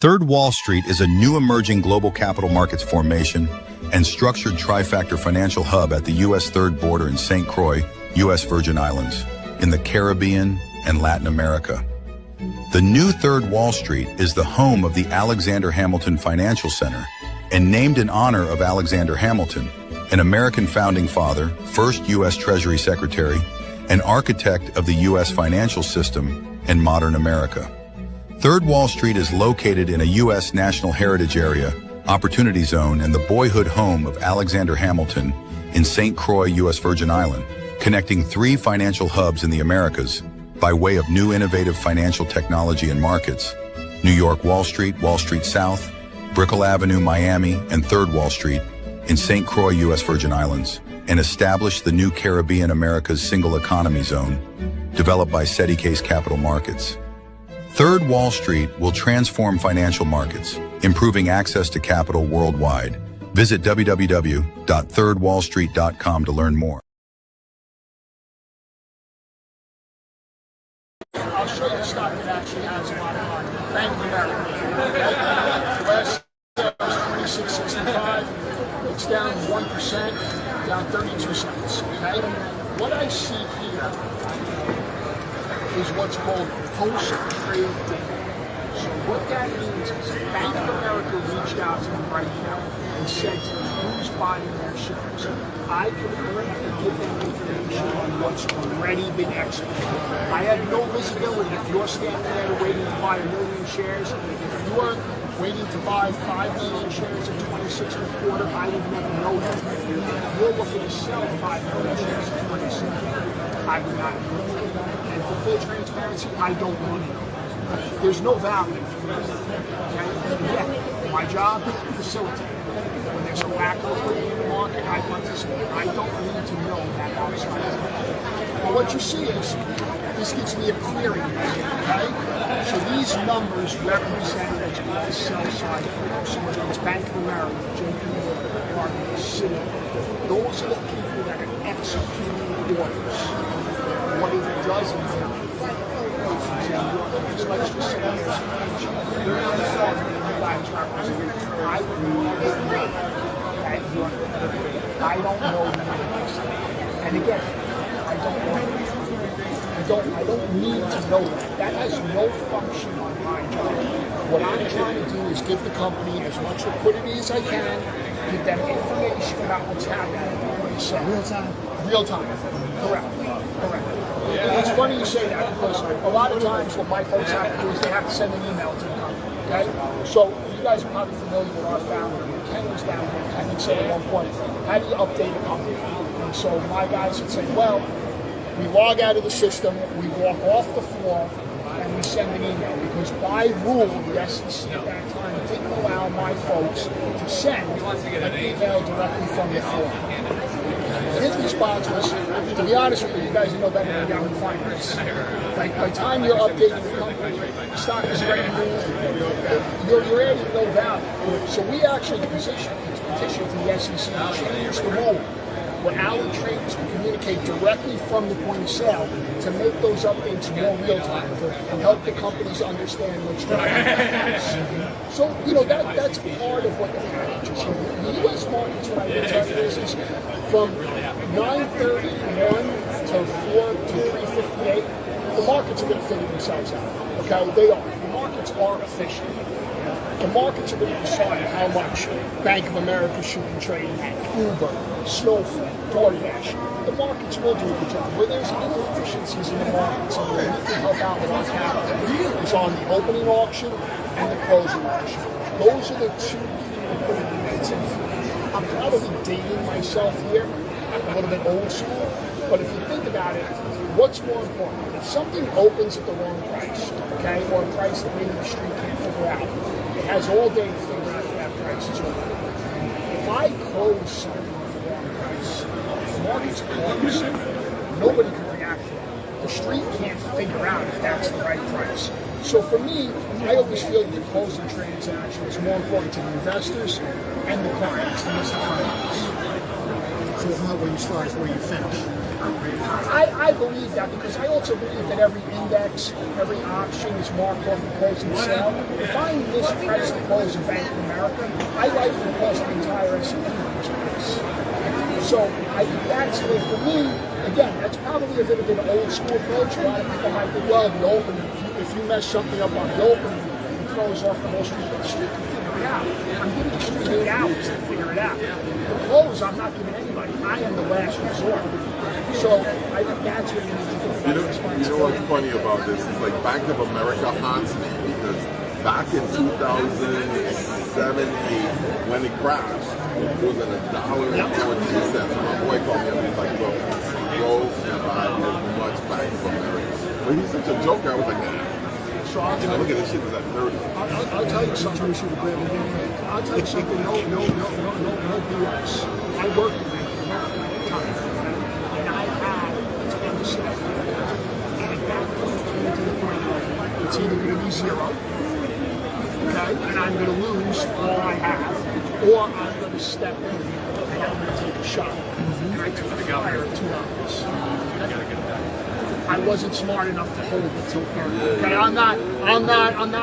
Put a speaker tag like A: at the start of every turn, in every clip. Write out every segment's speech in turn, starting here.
A: Third Wall Street is a new emerging global capital markets formation and structured trifactor financial hub at the U.S. Third Border in St. Croix, U.S. Virgin Islands, in the Caribbean and Latin America. The new Third Wall Street is the home of the Alexander Hamilton Financial Center and named in honor of Alexander Hamilton, an American founding father, first U.S. Treasury Secretary, and architect of the U.S. financial system and modern America. Third Wall Street is located in a U.S. National Heritage Area, Opportunity Zone, and the boyhood home of Alexander Hamilton in St. Croix, U.S. Virgin Island, connecting 3 financial hubs in the Americas by way of new innovative financial technology and markets: New York Wall Street South, Brickell Avenue, Miami, and Third Wall Street in St. Croix, U.S. Virgin Islands, and established the new Caribbean America's Single Economy Zone, developed by SETI Case Capital Markets. Third Wall Street will transform financial markets, improving access to capital worldwide. Visit www.thirdwallstreet.com to learn more.
B: I'll show you a stock that actually has a lot of money. Bank of America. Last year was 26.65. It's down 1%, down 32 cents. Okay? What I see here is what's called post-trade data. So what that means is Bank of America reached out to me right now and said to me, who's buying their shares? I can only give them information on what's already been executed. I have no visibility. If you're standing there waiting to buy 1 million shares, if you're waiting to buy 5 million shares at 26 and a quarter, I would never know that. If you're looking to sell 5 million shares at 26, I would not know. And for full transparency, I don't want to know. There's no value for me. Okay? Yeah, my job is to facilitate. When there's a lack of liquidity in the market, I participate. I don't need to know that outside. But what you see is, this gives me a clearing rate, okay? So these numbers represent what's called the sell side. So whether it's Bank of America, JP Morgan, Citi, those are the people that are executing orders. What it does is, let's just say I would never know that I don't know that. And again, I don't need to know that. That has no function on my job. What I'm trying to do is give the company as much liquidity as I can, give them information about what's happening when you say real time. Correct. It's funny you say that because a lot of times what my folks have to do is they have to send an email to the company, okay? So you guys are probably familiar with our founder. Ken was down there. Ken would say at one point, how do you update a company? And so my guys would say, well, we log out of the system, we walk off the floor, and we send an email. Because by rule, the SEC at that time didn't allow my folks to send an email directly from the floor. His response was, to be honest with you, you guys know better than down in finance. Like, by the time you're updating the company, the stock is ready to move, you're adding no value. So we actually petitioned to the SEC to change the rule where our traders can communicate directly from the point of sale to make those updates more real time and help the companies understand what's driving. So, that's part of what the package is. The U.S. markets, when I get to business, from 9:31 to 4 to 3:58, the markets are going to figure themselves out. Okay, they are. The markets are efficient. The markets are going to decide how much Bank of America should be trading at, Uber, Snowflake, DoorDash. The markets will do a good job. Where there's inefficiencies in the markets and where we can help out with our capital is on the opening auction and the closing auction. Those are the two liquidity. I'm probably dating myself here, a little bit old school, but if you think about it, what's more important? If something opens at the wrong price, okay, or a price that maybe the street can't figure out, it has all day to figure out if that price is open. If I close something at the wrong price, the market's closed, nobody can react to it. The street can't figure out if that's the right price. So for me, I always feel that the closing transaction is more important to the investors and the clients than the clients.
C: it's not where you start, it's where you finish.
B: I believe that because I also believe that every index, every option is marked off the closing sale. If I misprice the close of Bank of America, I like to cost the entire S&P price. So I think that's the way for me. Again, that's probably a bit of an old school approach. A lot of people might think, well, the opening, if you mess something up on the opening, it throws off the whole street. But the street can figure it out. I'm giving the street 8 hours to figure it out. The close, I'm not giving anybody. I am the last resort. So I think that's what you need to do.
D: You know what's funny about this is like Bank of America haunts me because back in 2007, 8, when it crashed, it was at $1.42. My boy called me up and he's like, look, go and buy as much Bank of America. But he's such a joker, I was like, nah.
B: So I'll tell
D: Look
B: you,
D: at this shit, it's at 30.
B: I'll tell you something. I'll tell you something. No BS. I worked in Bank of America at the time, and I had to understand. And at that point, it came to the point of it's either going to be zero, okay, and I'm going to lose all I have, or I'm going to step in and I'm going to take a shot. And I took a flyer at $2. I wasn't smart enough to hold it till 30. Okay, I'm not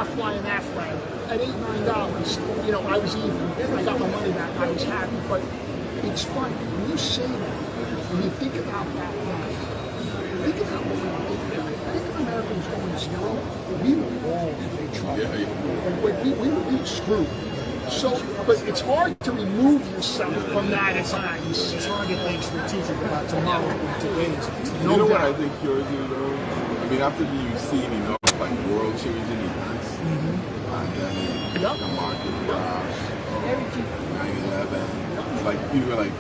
B: flying that flag. At $8, $9, you know, I was even. I got my money back. I was happy. But it's funny when you say that. When you think about that, think about what we did. Think if America was going zero, we were all in big trouble. We were screwed. So, but it's hard to remove yourself from that at times.
C: It's hard to think strategic about tomorrow and today's.
D: You know what I think cures you though? I mean, after you've seen enough like world-changing events, pandemic, the market crash, 9/11, like people are like,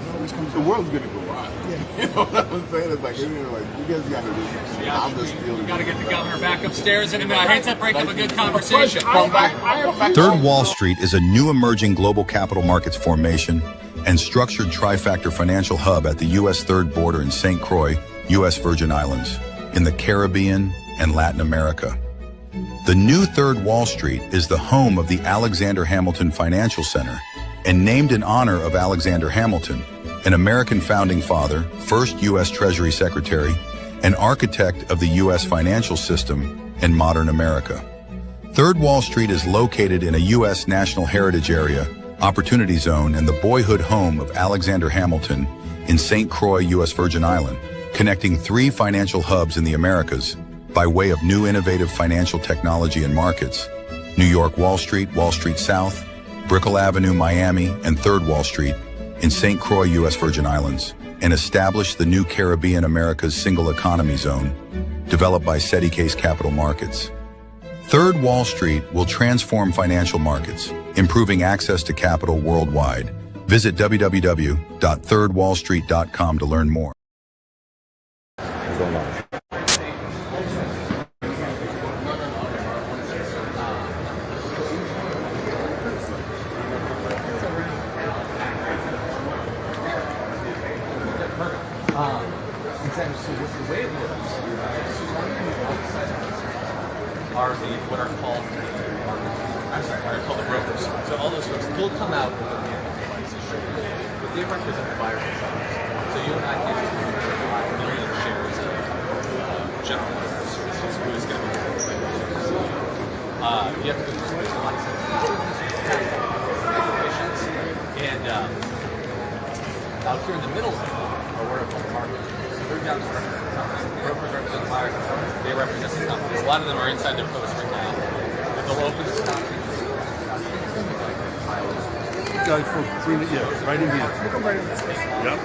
D: the world's gonna go on. You know what I'm saying? It's like, you know, like you guys gotta just, I'm just stealing.
E: Got to get the governor back upstairs in a minute. I hate to break up a good conversation.
A: Third Wall Street is a new emerging global capital markets formation and structured trifactor financial hub at the U.S. third border in St. Croix, U.S. Virgin Islands, in the Caribbean and Latin America. The new Third Wall Street is the home of the Alexander Hamilton Financial Center and named in honor of Alexander Hamilton, an American founding father, first U.S. Treasury Secretary, and architect of the U.S. financial system and modern America. Third Wall Street is located in a U.S. National Heritage Area, Opportunity Zone, and the boyhood home of Alexander Hamilton in St. Croix, U.S. Virgin Island, connecting 3 financial hubs in the Americas by way of new innovative financial technology and markets: New York Wall Street South, Brickell Avenue, Miami, and Third Wall Street in St. Croix, U.S. Virgin Islands, and established the new Caribbean America's Single Economy Zone, developed by SETI Case Capital Markets. Third Wall Street will transform financial markets, improving access to capital worldwide. Visit www.thirdwallstreet.com to learn more.
E: The way it works are what are called the brokers. So all those folks will come out with a device, but they represent the buyers and sellers. So you and I can't just buy a million shares of General Motors Services. Who's going to be the you have to go through some license regulations, and out here in the middle are what are called markets. They're down to brokers represent buyers and sellers. They represent the companies. A lot of them are inside their post right now. But they'll open the stock.
C: Guys, bring it, yeah, right in here. Yep.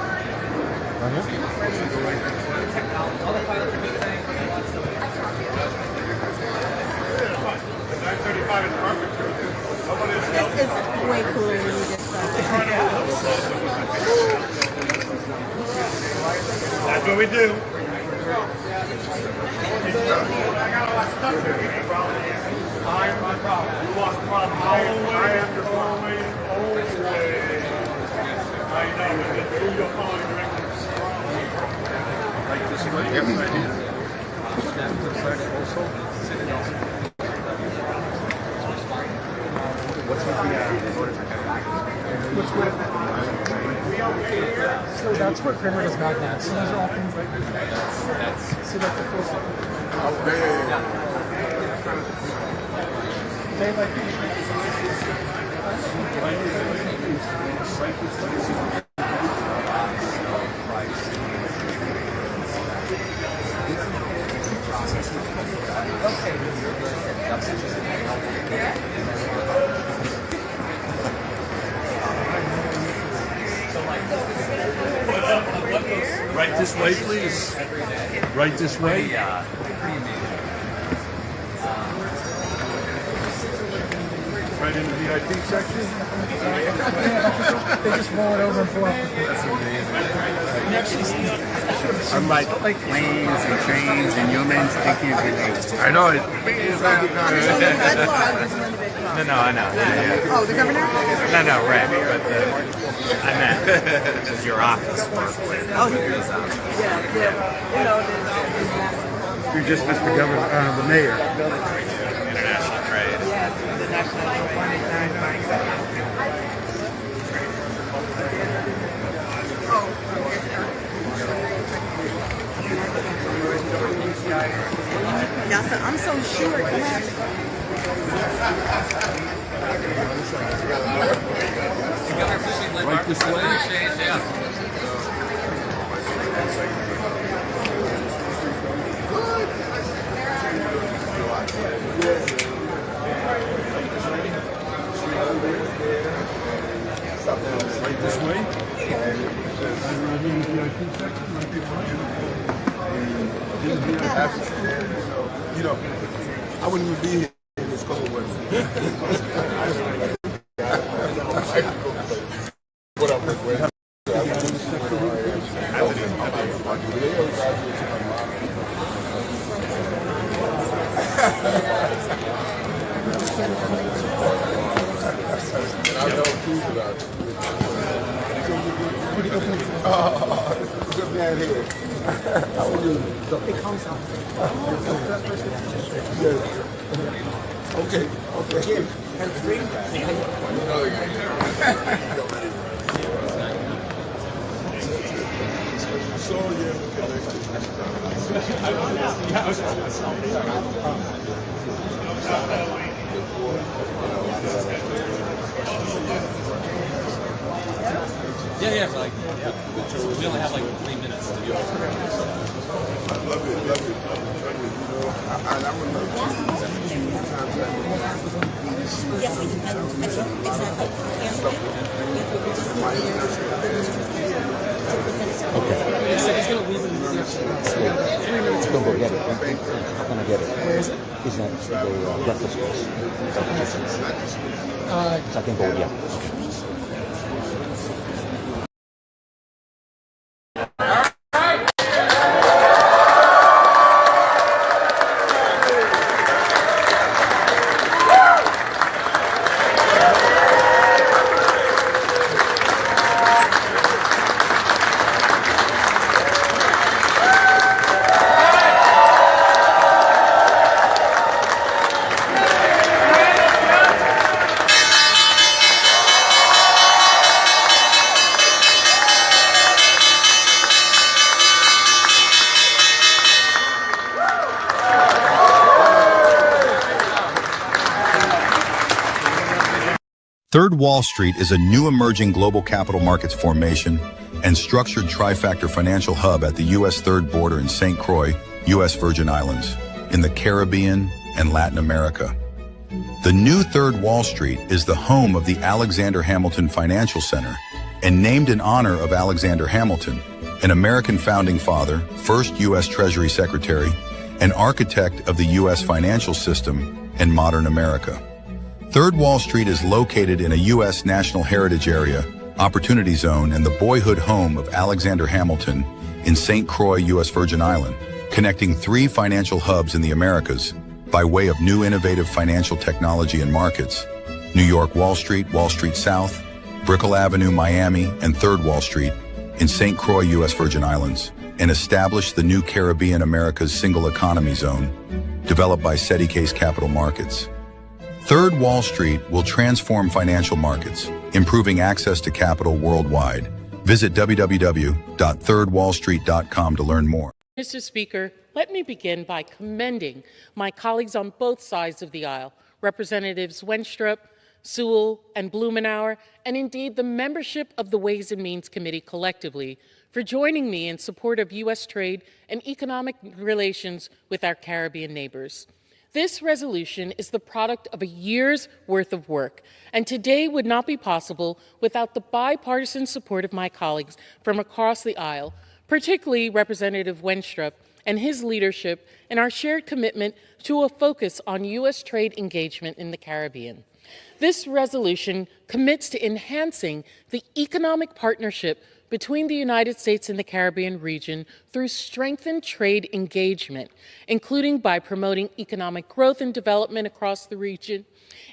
F: This is way cooler than you just said.
C: That's what we do. I am my problem. You lost the problem. Always. I know, but you're calling directly. Like this right here. What's with the
G: So that's where Kramer does Mad Max. So those are all things like see like the first they like
C: Right this way, please. Right this way. Right in the VIP section.
G: they just roll it over and pull off the
H: Unlike planes and trains and humans, they can't be late.
C: I know it.
H: No, I know.
F: Oh, the governor?
H: No, right. But I meant because your office works with.
F: Oh, yeah. You know,
C: You just missed the governor, the mayor.
H: International trade.
F: yeah, the national one Y'all said, I'm so short. Come on.
E: Right this way. Yeah.
C: Right this way. Right in the VIP section. Right
D: You know, I wouldn't even be here in this cold weather. What up, Rick? Good man here. How are you?
G: it comes out.
D: Okay, okay. So
E: Yeah, like, we only have like 3 minutes to do it.
D: I love it. You know, I would love
F: Yes, we can.
G: So he's gonna leave in the next 3 minutes.
I: Don't go get it. I'm gonna get it. Where is it? It's at the breakfast place. So I can go, yeah.
A: Third Wall Street is a new emerging global capital markets formation and structured trifactor financial hub at the U.S. Third Border in St. Croix, U.S. Virgin Islands, in the Caribbean and Latin America. The new Third Wall Street is the home of the Alexander Hamilton Financial Center and named in honor of Alexander Hamilton, an American founding father, first U.S. Treasury Secretary, and architect of the U.S. financial system and modern America. Third Wall Street is located in a U.S. National Heritage Area, Opportunity Zone, and the boyhood home of Alexander Hamilton in St. Croix, U.S. Virgin Island, connecting 3 financial hubs in the Americas by way of new innovative financial technology and markets: New York Wall Street South, Brickell Avenue, Miami, and Third Wall Street in St. Croix, U.S. Virgin Islands, and established the new Caribbean America's Single Economy Zone, developed by SETI Case Capital Markets. Third Wall Street will transform financial markets, improving access to capital worldwide, Visit www.thirdwallstreet.com to learn more.
J: Mr. Speaker, let me begin by commending my colleagues on both sides of the aisle, Representatives Wenstrup, Sewell, and Blumenauer, and indeed the membership of the Ways and Means Committee collectively, for joining me in support of U.S. trade and economic relations with our Caribbean neighbors. This resolution is the product of a year's worth of work, and today would not be possible without the bipartisan support of my colleagues from across the aisle, particularly Representative Wenstrup and his leadership, and our shared commitment to a focus on U.S. trade engagement in the Caribbean. This resolution commits to enhancing the economic partnership between the United States and the Caribbean region through strengthened trade engagement, including by promoting economic growth and development across the region,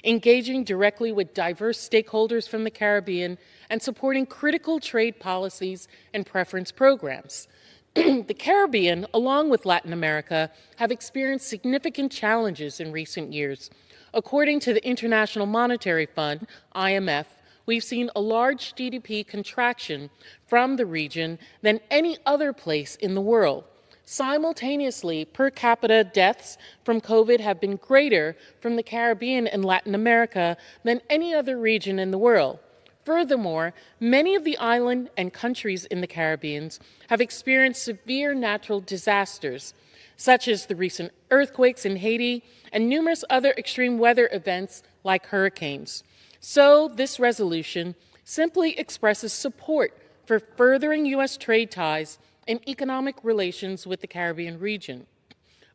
J: engaging directly with diverse stakeholders from the Caribbean, and supporting critical trade policies and preference programs. The Caribbean, along with Latin America, have experienced significant challenges in recent years. According to the International Monetary Fund, IMF, we've seen a large GDP contraction from the region than any other place in the world. Simultaneously, per capita deaths from COVID have been greater from the Caribbean and Latin America than any other region in the world. Furthermore, many of the island and countries in the Caribbean have experienced severe natural disasters, such as the recent earthquakes in Haiti and numerous other extreme weather events like hurricanes. So this resolution simply expresses support for furthering U.S. trade ties and economic relations with the Caribbean region.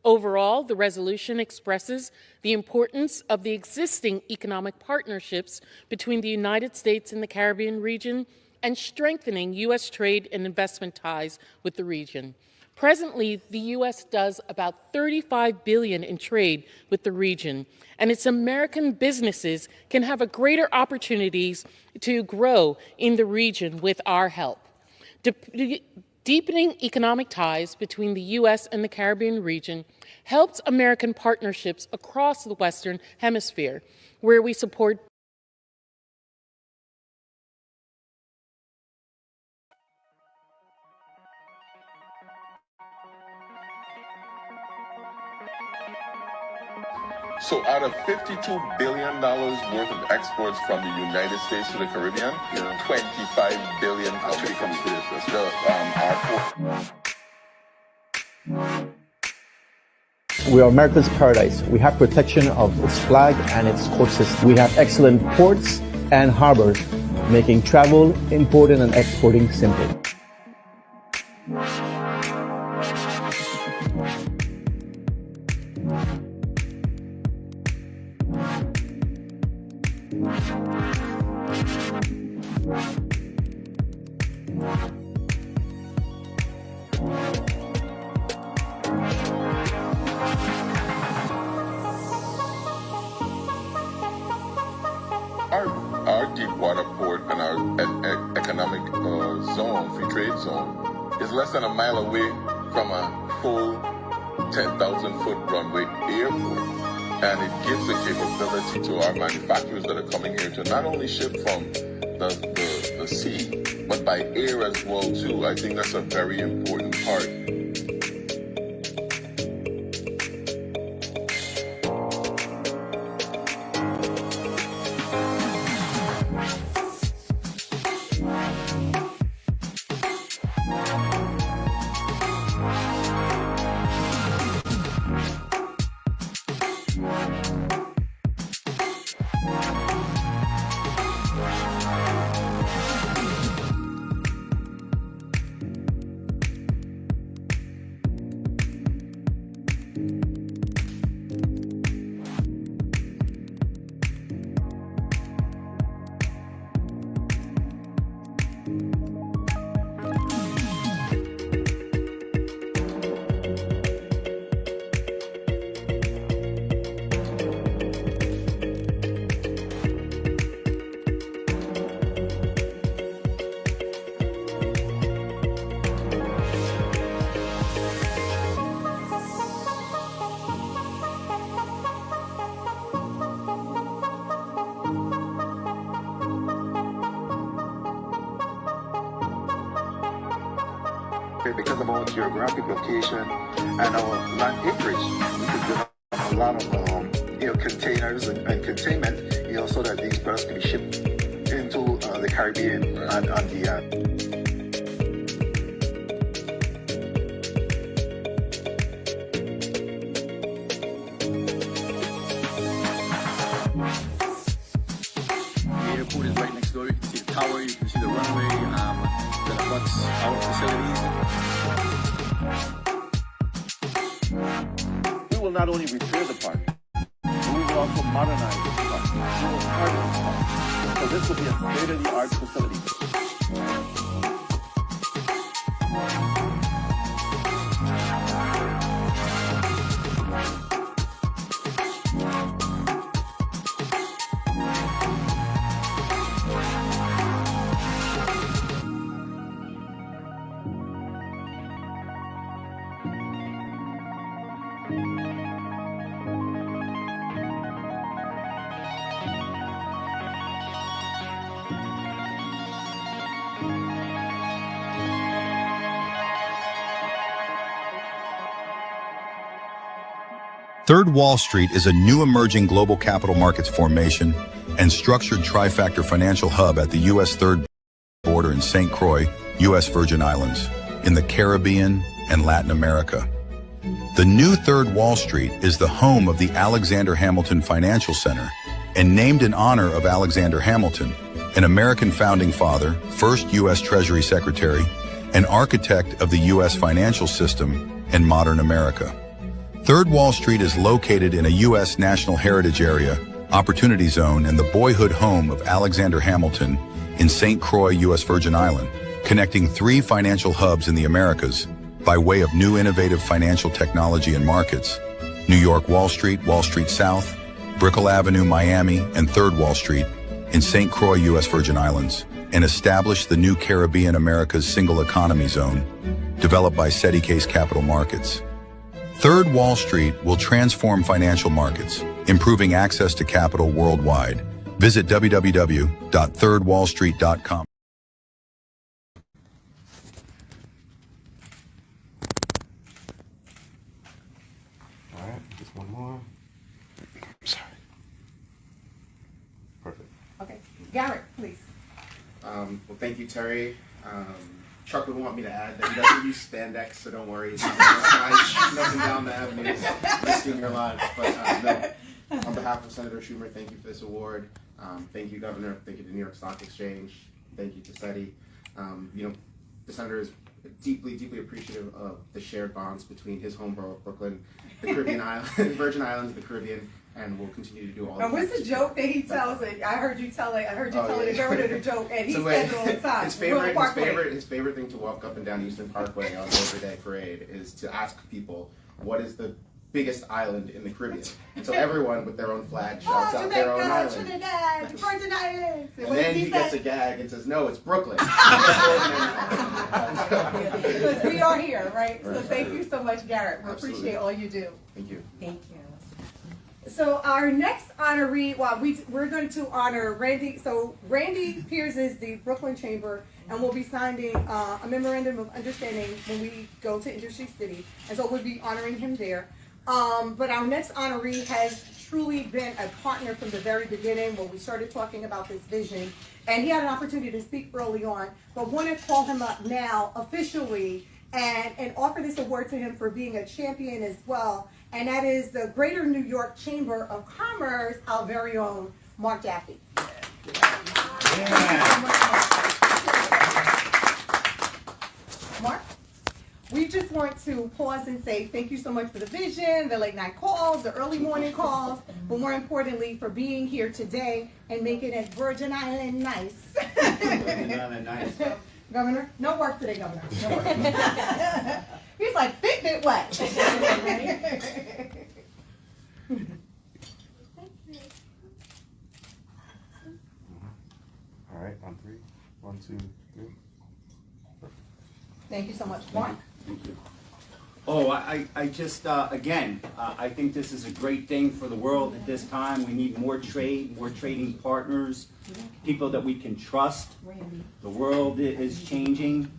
J: Overall, the resolution expresses the importance of the existing economic partnerships between the United States and the Caribbean region and strengthening U.S. trade and investment ties with the region. Presently, the U.S. does about $35 billion in trade with the region, and its American businesses can have a greater opportunities to grow in the region with our help. Deepening economic ties between the U.S. and the Caribbean region helps American partnerships across the Western Hemisphere, where we support
D: So out of $52 billion worth of exports from the United States to the Caribbean, $25 billion actually comes to this.
K: We are America's paradise. We have protection of its flag and its court system. We have excellent ports and harbors, making travel, importing and exporting simple.
D: Our deep water port and our economic zone, free trade zone, is less than a mile away from a full 10,000-foot runway airport. And it gives the capability to our manufacturers that are coming here to not only ship from the sea, but by air as well too. I think that's a very important part.
L: Because of our geographic location and our land acreage, we could develop a lot of containers and containment, so that these products can be shipped into the Caribbean and beyond.
M: The airport is right next door. You can see the tower, you can see the runway that abuts our facilities.
L: We will not only repair the park, but we will also modernize the park. We will harden the park. So this will be a state-of-the-art facility.
A: Third Wall Street is a new emerging global capital markets formation and structured trifactor financial hub at the U.S. third border in St. Croix, U.S. Virgin Islands, in the Caribbean and Latin America. The new Third Wall Street is the home of the Alexander Hamilton Financial Center and named in honor of Alexander Hamilton, an American founding father, first U.S. Treasury Secretary, and architect of the U.S. financial system and modern America. Third Wall Street is located in a U.S. National Heritage Area, Opportunity Zone, and the boyhood home of Alexander Hamilton in St. Croix, U.S. Virgin Island, connecting 3 financial hubs in the Americas by way of new innovative financial technology and markets: New York Wall Street South, Brickell Avenue, Miami, and Third Wall Street in St. Croix, U.S. Virgin Islands, and established the new Caribbean America's Single Economy Zone, developed by SETI Case Capital Markets. Third Wall Street will transform financial markets, improving access to capital worldwide. Visit www.thirdwallstreet.com.
L: All right, just one more. I'm sorry. Perfect.
F: Okay, Garrett, please.
H: Well, thank you, Terry. Chuck would want me to add that he doesn't use spandex, so don't worry. He's not snuffing down the avenues, risking your lives. But no, on behalf of Senator Schumer, thank you for this award. Thank you, Governor. Thank you to New York Stock Exchange. Thank you to SETI. The Senator is deeply, deeply appreciative of the shared bonds between his home borough of Brooklyn, the Caribbean island, Virgin Islands, the Caribbean, and we'll continue to do all.
F: And what's the joke that he tells it? I heard you telling the governor the joke, and he says it all the time.
H: His favorite thing to walk up and down Houston Parkway on Labor Day parade is to ask people, what is the biggest island in the Caribbean? And so everyone with their own flag shouts out their own island.
F: Trinidad, Virgin Islands.
H: And then he gets a gag and says, no, it's Brooklyn.
F: Because we are here, right? So thank you so much, Garrett. We appreciate all you do.
H: Thank you.
F: Thank you. So our next honoree, we're going to honor Randy. So Randy Piers is the Brooklyn Chamber, and we'll be signing a memorandum of understanding when we go to Industry City, and so we'll be honoring him there. But our next honoree has truly been a partner from the very beginning when we started talking about this vision, and he had an opportunity to speak early on, but want to call him up now officially and offer this award to him for being a champion as well. And that is the Greater New York Chamber of Commerce, our very own Mark Jaffe. Mark, we just want to pause and say thank you so much for the vision, the late night calls, the early morning calls, but more importantly for being here today and making it Virgin Island nice.
H: Virgin Island nice.
F: Governor, no work today, Governor. No work. He's like, Fitbit what?
L: All right, on 3. 1, 2, 3.
F: Thank you so much, Mark.
H: Thank you.
N: Oh, I just, again, I think this is a great thing for the world at this time. We need more trade, more trading partners, people that we can trust. The world is changing.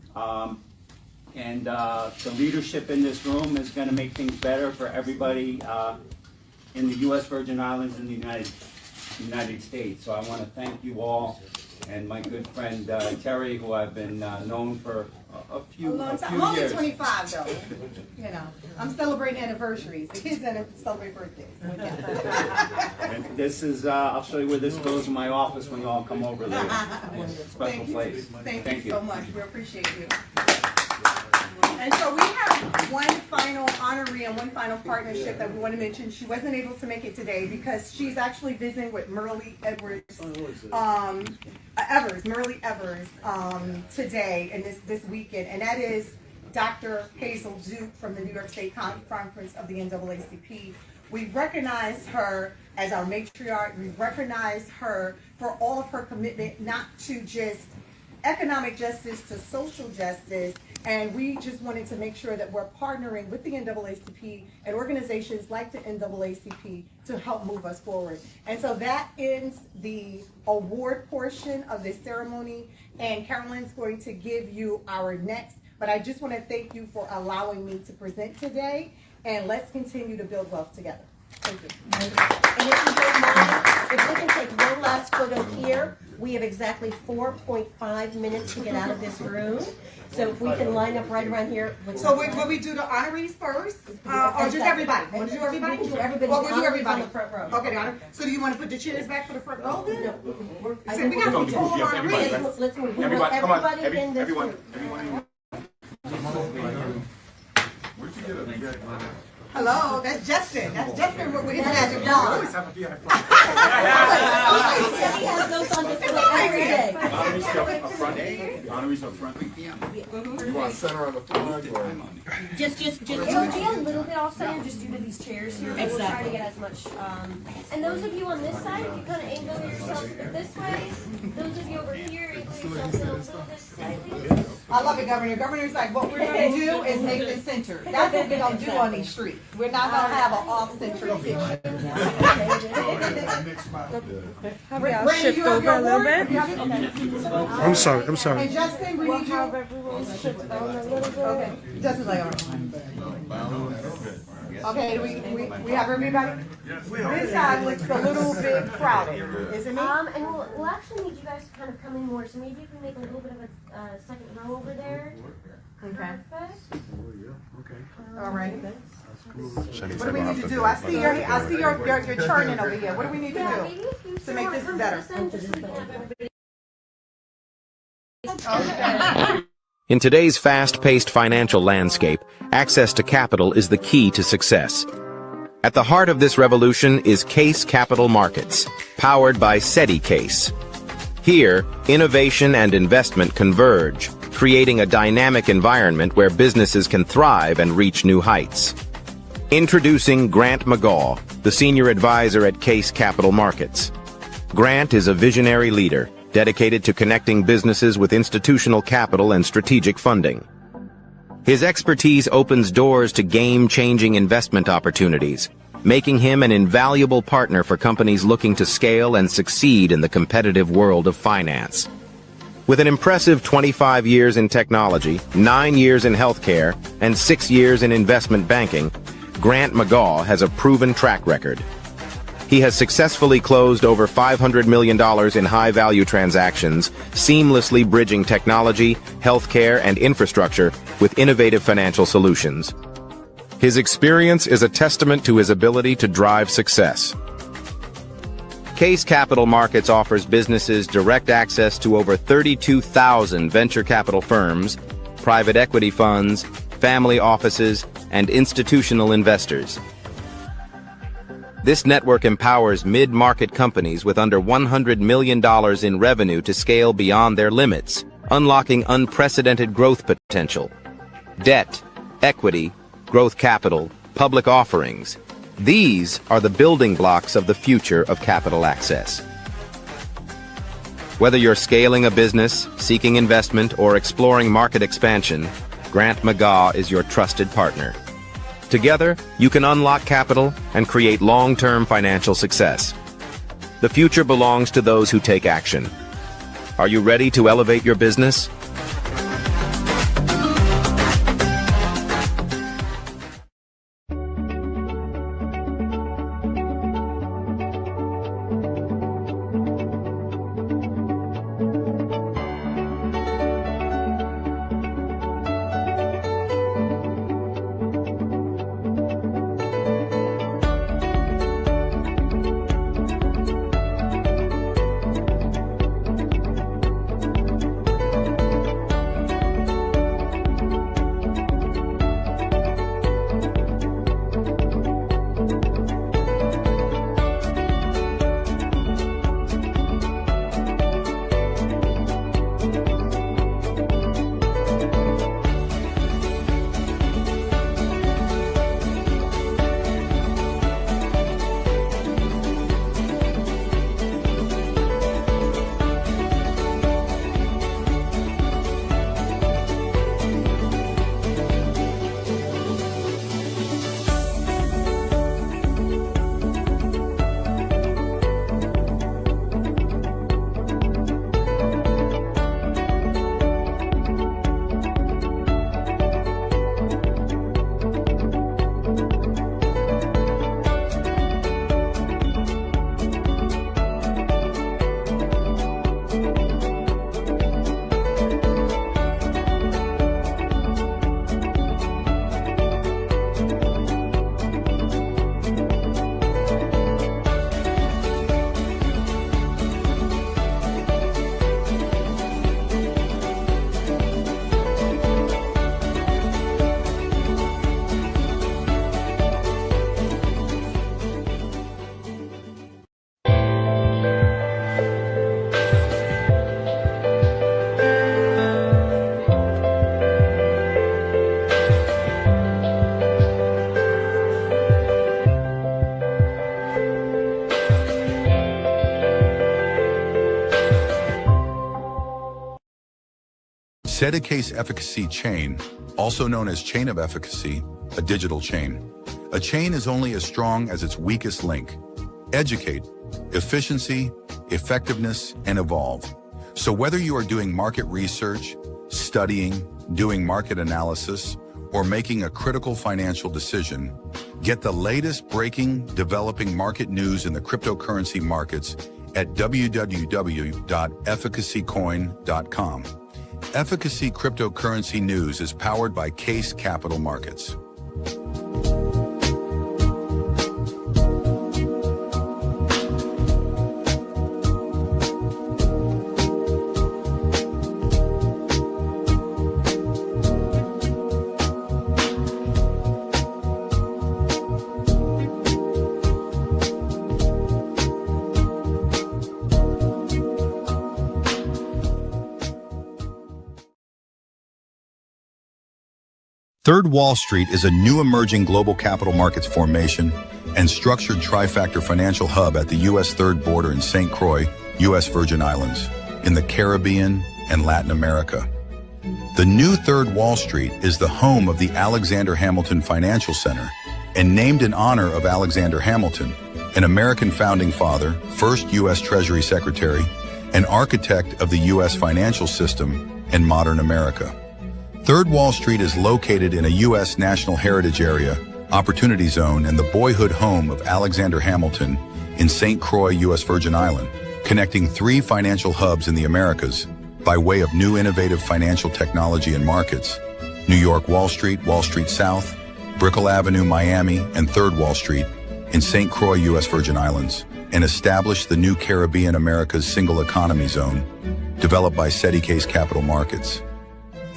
N: And the leadership in this room is going to make things better for everybody in the U.S. Virgin Islands and the United States. So I want to thank you all and my good friend Terry, who I've been known for a few years.
F: I'm only 25 though. You know, I'm celebrating anniversaries. The kids celebrate birthdays.
N: And this is, I'll show you where this goes in my office when you all come over there. Special place.
F: Thank you so much. We appreciate you. And so we have one final honoree and one final partnership that we want to mention. She wasn't able to make it today because she's actually visiting with Merle Evers today and this weekend, and that is Dr. Hazel Duke from the New York State Conference of the NAACP. We recognize her as our matriarch. We recognize her for all of her commitment, not to just economic justice, to social justice. And we just wanted to make sure that we're partnering with the NAACP and organizations like the NAACP to help move us forward. And so that ends the award portion of this ceremony. And Carolyn's going to give you our next. But I just want to thank you for allowing me to present today. And let's continue to build wealth together. Thank you.
O: And if you don't mind, if we can take one last photo here, we have exactly 4.5 minutes to get out of this room. So if we can line up right around here.
F: So will we do the honorees first? Or just everybody? Want to do everybody?
O: We'll do everybody.
F: Well, we'll do everybody.
O: On the front row.
F: Okay, so do you want to put the chairs back for the front row then?
O: No.
F: I said we got to pull honorees.
O: Let's move.
C: Everybody, come on.
O: Everybody in this
C: Everyone.
O: group.
C: Where'd you get it?
F: Hello, that's Justin. That's Justin with his magic wand.
O: He has those on display every day.
C: Honorees up front. Honorees up front.
D: You want center on the flag or?
O: Just
P: It'll be a little bit off center just due to these chairs here. But we'll try to get as much. And those of you on this side, if you kind of angle yourself this way, those of you over here, angle yourself a little this slightly.
F: I love it, Governor. Governor's like, what we're going to do is make this center. That's what we're going to do on these streets. We're not going to have an off-center kitchen.
Q: Shift over a little bit.
F: I'm sorry. And Justin, we need you. Okay. Justin's like, all right. Okay, do we have everybody? This side looks a little bit crowded, isn't it?
P: And we'll actually need you guys to kind of come in more. So maybe if we make a little bit of a second row over there.
F: Okay.
P: Perfect.
F: All right. What do we need to do? I see your churning over here. What do we need to do to make this better?
R: In today's fast-paced financial landscape, access to capital is the key to success. At the heart of this revolution is Case Capital Markets, powered by SETI Case. Here, innovation and investment converge, creating a dynamic environment where businesses can thrive and reach new heights. Introducing Grant McGaw, the senior advisor at Case Capital Markets. Grant is a visionary leader, dedicated to connecting businesses with institutional capital and strategic funding. His expertise opens doors to game-changing investment opportunities, making him an invaluable partner for companies looking to scale and succeed in the competitive world of finance. With an impressive 25 years in technology, 9 years in healthcare, and 6 years in investment banking, Grant McGaw has a proven track record. He has successfully closed over $500 million in high-value transactions, seamlessly bridging technology, healthcare, and infrastructure with innovative financial solutions. His experience is a testament to his ability to drive success. Case Capital Markets offers businesses direct access to over 32,000 venture capital firms, private equity funds, family offices, and institutional investors. This network empowers mid-market companies with under $100 million in revenue to scale beyond their limits, unlocking unprecedented growth potential. Debt, equity, growth capital, public offerings. These are the building blocks of the future of capital access. Whether you're scaling a business, seeking investment, or exploring market expansion, Grant McGaw is your trusted partner. Together, you can unlock capital and create long-term financial success. The future belongs to those who take action. Are you ready to elevate your business?
A: SediCase Efficacy Chain, also known as Chain of Efficacy, a digital chain. A chain is only as strong as its weakest link. Educate, efficiency, effectiveness, and evolve. So whether you are doing market research, studying, doing market analysis, or making a critical financial decision, get the latest breaking, developing market news in the cryptocurrency markets at www.efficacycoin.com. Efficacy Cryptocurrency News is powered by Case Capital Markets. Third Wall Street is a new emerging global capital markets formation and structured trifactor financial hub at the U.S. Third Border in St. Croix, U.S. Virgin Islands, in the Caribbean and Latin America. The new Third Wall Street is the home of the Alexander Hamilton Financial Center and named in honor of Alexander Hamilton, an American founding father, first U.S. Treasury Secretary, and architect of the U.S. financial system and modern America. Third Wall Street is located in a U.S. National Heritage Area, Opportunity Zone, and the boyhood home of Alexander Hamilton in St. Croix, U.S. Virgin Island, connecting 3 financial hubs in the Americas by way of new innovative financial technology and markets: New York Wall Street South, Brickell Avenue, Miami, and Third Wall Street in St. Croix, U.S. Virgin Islands, and established the new Caribbean America's Single Economy Zone, developed by SediCase Capital Markets.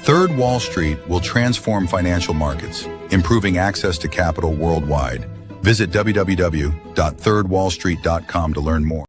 A: Third Wall Street will transform financial markets, improving access to capital worldwide. Visit www.thirdwallstreet.com to learn more.